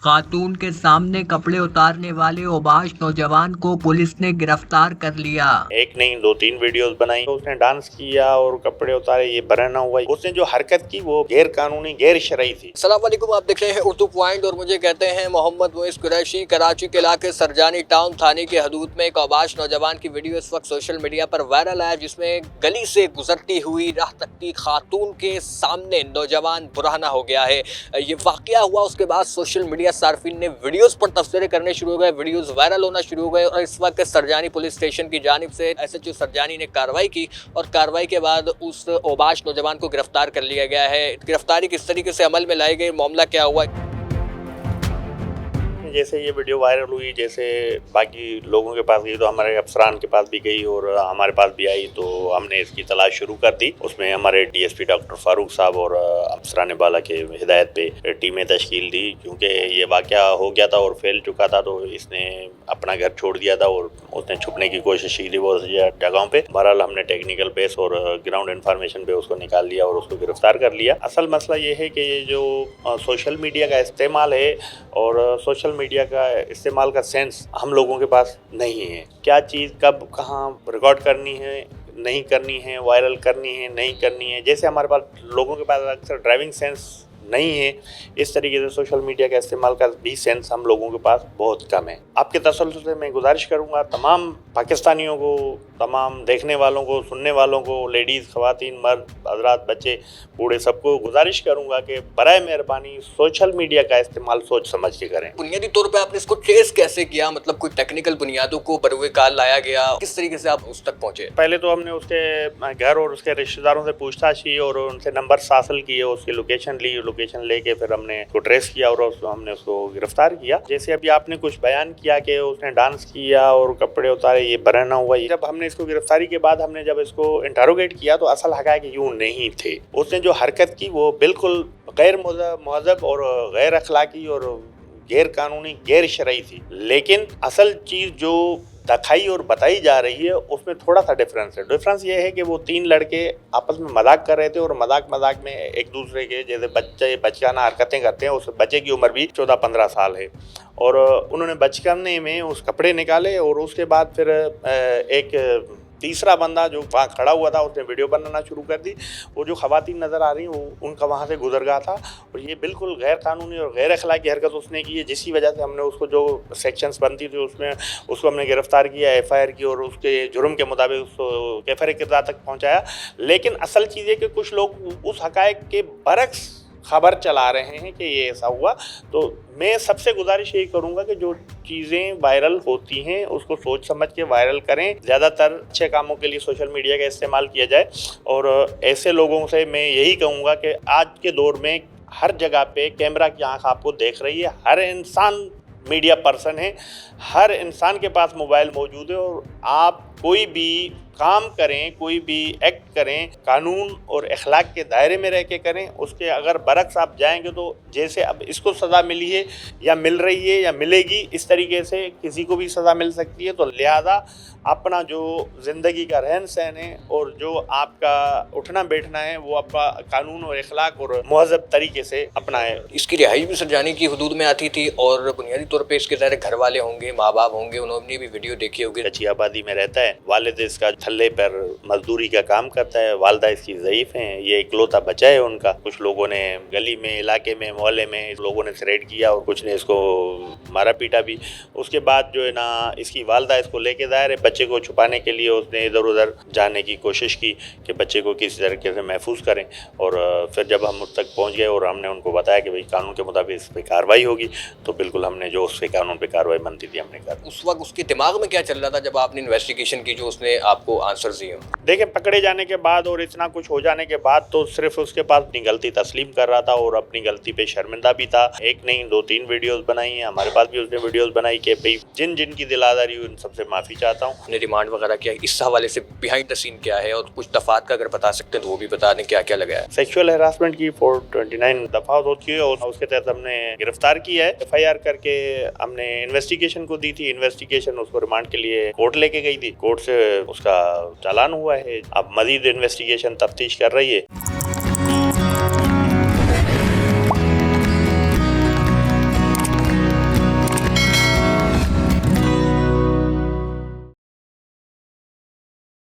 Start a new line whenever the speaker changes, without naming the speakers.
خاتون کے سامنے کپڑے اتارنے والے اوباش نوجوان کو پولیس نے گرفتار کر لیا۔
ایک نہیں 2-3 ویڈیوز بنائی، اس نے ڈانس کیا اور کپڑے اتارے، یہ برہنہ ہوا۔ اس نے جو حرکت کی وہ غیر قانونی، غیر شرعی تھی۔
السلام علیکم، آپ دیکھ رہے ہیں اردو پوائنٹ اور مجھے کہتے ہیں محمد موئز قریشی۔ کراچی کے علاقے سرجانی ٹاؤن تھانے کی حدود میں ایک اوباش نوجوان کی ویڈیو اس وقت سوشل میڈیا پر وائرل ہے، جس میں گلی سے گزرتی ہوئی راہ تکتی خاتون کے سامنے نوجوان برہنہ ہو گیا ہے۔ یہ واقعہ ہوا، اس کے بعد سوشل میڈیا صارفین نے ویڈیوز پر تبصرے کرنے شروع ہو گئے، ویڈیوز وائرل ہونا شروع ہو گئے اور اس وقت سرجانی پولیس اسٹیشن کی جانب سے SHO سرجانی نے کارروائی کی اور کارروائی کے بعد اس اوباش نوجوان کو گرفتار کر لیا گیا ہے۔ گرفتاری کس طریقے سے عمل میں لائی گئی، معاملہ کیا ہوا؟
جیسے یہ ویڈیو وائرل ہوئی، جیسے باقی لوگوں کے پاس گئی تو ہمارے افسران کے پاس بھی گئی اور ہمارے پاس بھی آئی، تو ہم نے اس کی تلاش شروع کر دی۔ اس میں ہمارے DSP ڈاکٹر فاروق صاحب اور افسران بالا کے ہدایت پہ ٹیمیں تشکیل دی، کیونکہ یہ واقعہ ہو گیا تھا اور پھیل چکا تھا، تو اس نے اپنا گھر چھوڑ دیا تھا اور اس نے چھپنے کی کوشش کی تھی وہ جگہوں پہ۔ بہرحال ہم نے ٹیکنیکل بیس اور گراؤنڈ انفارمیشن پہ اس کو نکال لیا اور اس کو گرفتار کر لیا۔ اصل مسئلہ یہ ہے کہ یہ جو سوشل میڈیا کا استعمال ہے اور سوشل میڈیا کا استعمال کا سینس ہم لوگوں کے پاس نہیں ہے، کیا چیز کب کہاں ریکارڈ کرنی ہے، نہیں کرنی ہے، وائرل کرنی ہے، نہیں کرنی ہے۔ جیسے ہمارے پاس لوگوں کے پاس اکثر ڈرائیونگ سینس نہیں ہے، اس طریقے سے سوشل میڈیا کا استعمال کا بھی سینس ہم لوگوں کے پاس بہت کم ہے۔ آپ کے تسلسل سے میں گزارش کروں گا تمام پاکستانیوں کو، تمام دیکھنے والوں کو، سننے والوں کو، لیڈیز، خواتین، مرد، حضرات، بچے، بوڑھے، سب کو گزارش کروں گا کہ برائے مہربانی سوشل میڈیا کا استعمال سوچ سمجھ کے کریں۔
بنیادی طور پہ آپ نے اس کو ٹریس کیسے کیا؟ مطلب کوئی ٹیکنیکل بنیادوں کو بروئے کال لایا گیا، کس طریقے سے آپ اس تک پہنچے؟
پہلے تو ہم نے اس کے گھر اور اس کے رشتہ داروں سے پوچھ تاچھ کی اور ان سے نمبر حاصل کیے، اس کی لوکیشن لی، لوکیشن لے کے پھر ہم نے اس کو ٹریس کیا اور ہم نے اس کو گرفتار کیا۔ جیسے ابھی آپ نے کچھ بیان کیا کہ اس نے ڈانس کیا اور کپڑے اتارے، یہ برہنہ ہوا۔ جب ہم نے اس کو گرفتاری کے بعد ہم نے جب اس کو انٹروگیٹ کیا تو اصل حقائق یوں نہیں تھے۔ اس نے جو حرکت کی وہ بالکل غیر مہذب اور غیر اخلاقی اور غیر قانونی، غیر شرعی تھی، لیکن اصل چیز جو دکھائی اور بتائی جا رہی ہے اس میں تھوڑا سا ڈفرینس ہے۔ ڈفرینس یہ ہے کہ وہ 3 لڑکے آپس میں مذاق کر رہے تھے اور مذاق میں ایک دوسرے کے جیسے بچکانہ حرکتیں کرتے ہیں، اس بچے کی عمر بھی 14-15 سال ہے، اور انہوں نے بچکانے میں اس کپڑے نکالے اور اس کے بعد پھر ایک تیسرا بندہ جو وہاں کھڑا ہوا تھا اس نے ویڈیو بنانا شروع کر دی۔ وہ جو خواتین نظر آ رہی ہیں ان کا وہاں سے گزر گیا تھا اور یہ بالکل غیر قانونی اور غیر اخلاقی حرکت اس نے کی ہے، جس کی وجہ سے ہم نے اس کو جو سیکشنز بنتی تھی اس میں اس کو ہم نے گرفتار کیا، FIR کی اور اس کے جرم کے مطابق اس کو کیفر اقتدار تک پہنچایا۔ لیکن اصل چیز ہے کہ کچھ لوگ اس حقائق کے برعکس خبر چلا رہے ہیں کہ یہ ایسا ہوا۔ تو میں سب سے گزارش یہی کروں گا کہ جو چیزیں وائرل ہوتی ہیں اس کو سوچ سمجھ کے وائرل کریں، زیادہ تر اچھے کاموں کے لیے سوشل میڈیا کا استعمال کیا جائے، اور ایسے لوگوں سے میں یہی کہوں گا کہ آج کے دور میں ہر جگہ پہ کیمرہ کی آنکھ آپ کو دیکھ رہی ہے، ہر انسان میڈیا پرسن ہے، ہر انسان کے پاس موبائل موجود ہے، اور آپ کوئی بھی کام کریں، کوئی بھی ایکٹ کریں، قانون اور اخلاق کے دائرے میں رہ کے کریں۔ اس کے اگر برعکس آپ جائیں گے تو جیسے اب اس کو سزا ملی ہے یا مل رہی ہے یا ملے گی، اس طریقے سے کسی کو بھی سزا مل سکتی ہے۔ تو لہذا اپنا جو زندگی کا رہن سہن ہے اور جو آپ کا اٹھنا بیٹھنا ہے وہ آپ کا قانون اور اخلاق اور مہذب طریقے سے اپنائیں۔
اس کی رہائش بھی سرجانی کی حدود میں آتی تھی اور بنیادی طور پہ اس کے ظاہر گھر والے ہوں گے، ماں باپ ہوں گے، انہوں نے بھی ویڈیو دیکھی ہوگی۔
کچی آبادی میں رہتا ہے، والد اس کا تھلے پر مزدوری کا کام کرتا ہے، والدہ اس کی ضعیف ہیں، یہ اکلوتا بچہ ہے ان کا۔ کچھ لوگوں نے گلی میں، علاقے میں، محلے میں لوگوں نے تھریٹ کیا اور کچھ نے اس کو مارا پیٹا بھی۔ اس کے بعد جو ہے نا اس کی والدہ اس کو لے کے ظاہر ہے بچے کو چھپانے کے لیے اس نے ادھر ادھر جانے کی کوشش کی کہ بچے کو کسی طریقے سے محفوظ کریں، اور پھر جب ہم اس تک پہنچ گئے اور ہم نے ان کو بتایا کہ بھئی قانون کے مطابق اس پہ کارروائی ہوگی، تو بالکل ہم نے جو اس پہ قانون پہ کارروائی بنتی تھی ہم نے کر۔
اس وقت اس کے دماغ میں کیا چل رہا تھا جب آپ نے انویسٹیگیشن کی جو اس نے آپ کو آنسرز دیے؟
دیکھیں، پکڑے جانے کے بعد اور اتنا کچھ ہو جانے کے بعد تو صرف اس کے پاس اپنی غلطی تسلیم کر رہا تھا اور اپنی غلطی پہ شرمندہ بھی تھا۔ ایک نہیں 2-3 ویڈیوز بنائی ہیں، ہمارے پاس بھی اس نے ویڈیوز بنائی کہ بھئی جن کی دل آزاری ہوئی ان سب سے معافی چاہتا ہوں۔
نے ریمانڈ وغیرہ کیا، اس حوالے سے بیہائنڈ دا سین کیا ہے اور کچھ دفعات کا اگر بتا سکتے ہیں تو وہ بھی بتا دیں، کیا کیا لگا ہے؟
سیکشول ہراسمنٹ کی 429 دفعات ہوتی ہے اور اس کے تحت ہم نے گرفتار کیا ہے، FIR کر کے ہم نے انویسٹیگیشن کو دی تھی۔ انویسٹیگیشن اس کو ریمانڈ کے لیے کورٹ لے کے گئی تھی، کورٹ سے اس کا چالان ہوا ہے، اب مزید انویسٹیگیشن تفتیش کر رہی ہے۔